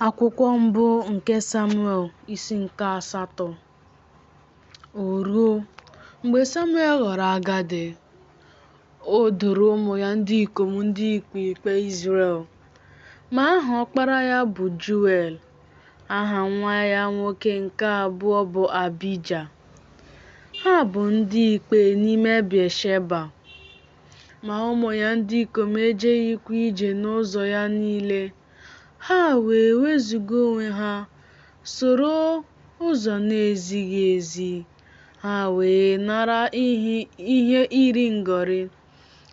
Akwụkwọ mbụ nke Samuel isi nke 8. O ruo, mgbe Samuel ghọrọ agadi, o doro ụmụ ya ndị ikom ndị ikpe Izrel. Ma aha ọkpara ya bụ Joel, aha nwa ya nwoke nke abụọ bụ Abija. Ha bụ ndị ikpe n'ime Bịasheba. Ma ụmụ ya ndị ikom ejeghịkwa ije n'ụzọ ya niile. Ha wee wezuga onwe ha, soro ụzọ na-ezighị ezi. Ha wee nara ihe iri ngọrị,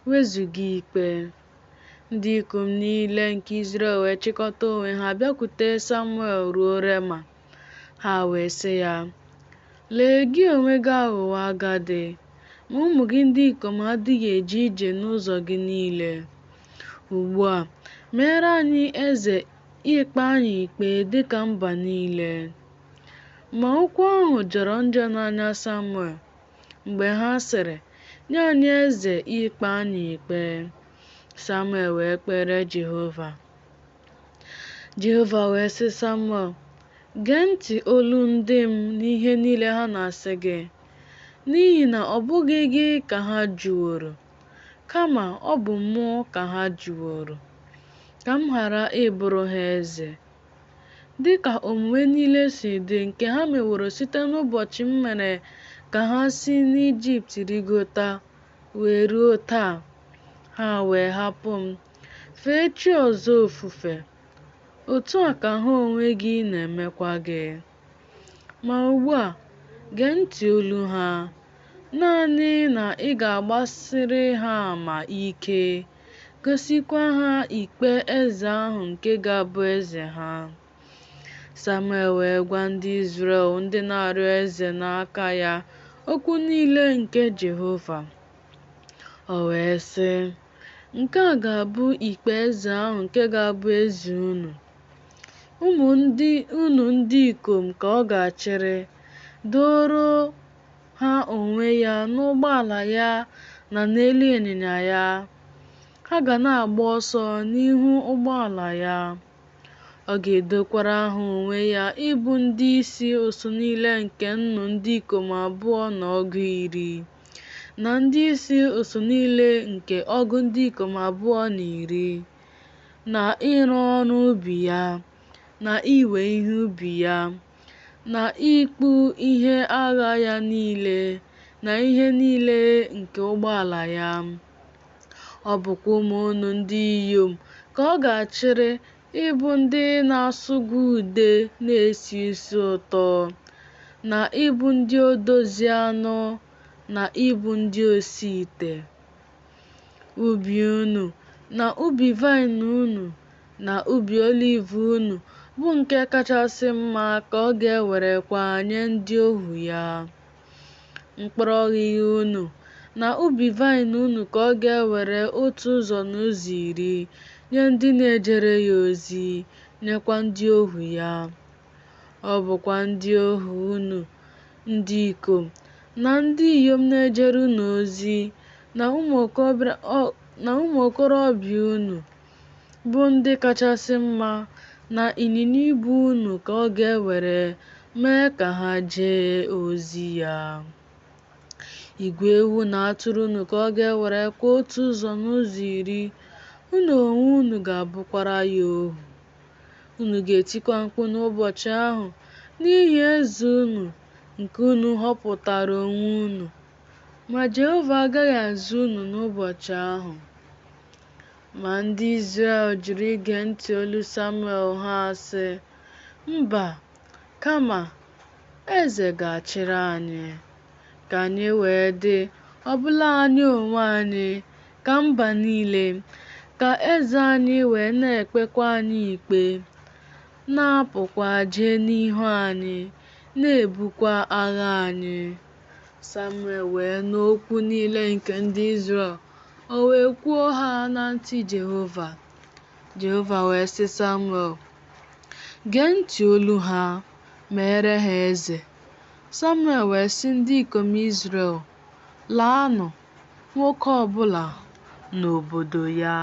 wezuga ikpe. Ndị ikom niile nke Izrel wee chịkọta onwe ha bịakwute Samuel ruo Rema. Ha wee sị ya, "Lee, gị onwe gị aghọwo agadi, ma ụmụ gị ndị ikom adịghị eje ije n'ụzọ gị niile. Ugbu a, meere anyị eze ikpe anyị ikpe dịka mba niile." Ma okwu ahụ jọrọ njọ n'anya Samuel. Mgbe ha sịrị, "Nye anyị eze ikpe anyị ikpe," Samuel wee kpere Jehova. Jehova wee sị Samuel, "Gee ntị olu ndị m n'ihe niile ha na-asị gị, n'ihi na ọ bụghị gị ka ha jụworo, kama ọ bụ mụ ka ha jụworo, ka m ghara ịbụrụ ha eze. Dịka omume niile si dị nke ha meworo site n'ụbọchị m mere ka ha si n'Ijipt rigota wee ruo taa, ha wee hapụ m, fee chi ọzọ ofufe. Otu a ka ha onwe gị na-emekwa gị. Ma ugbu a, gee ntị olu ha, naanị na ị ga-agbasiri ha ama ike, gosikwa ha ikpe eze ahụ nke ga-abụ eze ha." Samuel wee gwa ndị Izrel ndị na-arịọ eze n'aka ya okwu niile nke Jehova. O wee sị, "Nke a ga-abụ ikpe eze ahụ nke ga-abụ eze unu. Ụmụ unu ndị ikom ka ọ ga-achịrị, doro ha onwe ya n'ụgbọala ya na n'elu ịnyịnya ya. Ha ga na-agba ọsọ n'ihu ụgbọala ya. Ọ ga-edokwara ha onwe ya ịbụ ndị isi ụsụ niile nke nnu ndị ikom 210, na ndị isi ụsụ niile nke ọgụ ndị ikom 210, na ịrụ ọrụ ubi ya, na iwe ihe ubi ya, na ikpu ihe agha ya niile, na ihe niile nke ụgbọala ya. Ọ bụkwa ụmụ unu ndị inyom ka ọ ga-achịrị ịbụ ndị na-asụgo ude na-esi isi ụtọ, na ịbụ ndị odozi anụ, na ịbụ ndị osi ite. Ubi unu, na ubi vaịn unu, na ubi oliv unu bụ nke kachasị mma ka ọ ga-ewerekwa nye ndị ohu ya. Mkpụrụ ọghịgha unu na ubi vaịn unu ka ọ ga-ewere 1/10 nye ndị na-ejere ya ozi, nyekwa ndị ohu ya. Ọ bụkwa ndị ohu unu ndị ikom na ndị inyom na-ejere unu ozi, na ụmụ okorobịa unu bụ ndị kachasị mma, na ịnyịnya ibu unu ka ọ ga-ewere mee ka ha jee ozi ya. Igwe ewu na atụrụ unu ka ọ ga-ewerekwa 1/10. Unu onwe unu ga-abụkwara ya ohu. Unu ga-etikwa mkpu n'ụbọchị ahụ n'ihi eze unu nke unu họpụtara onwe unu. Ma Jehova agaghị azụ unu n'ụbọchị ahụ." Ma ndị Izrel jụrụ ige ntị olu Samuel. Ha sị, "Mba, kama eze ga-achịrị anyị, ka anyị wee dị, ọbụla anyị onwe anyị, ka mba niile, ka eze anyị wee na-ekpekwa anyị ikpe, na-apụkwa jee n'ihu anyị, na-ebukwa agha anyị." Samuel wee nụ okwu niile nke ndị Izrel, o wee kwuo ha na ntị Jehova. Jehova wee sị Samuel, "Gee ntị olu ha, meere ha eze." Samuel wee sị ndị ikom Izrel, "Laanụ, nwoke ọbụla n'obodo ya."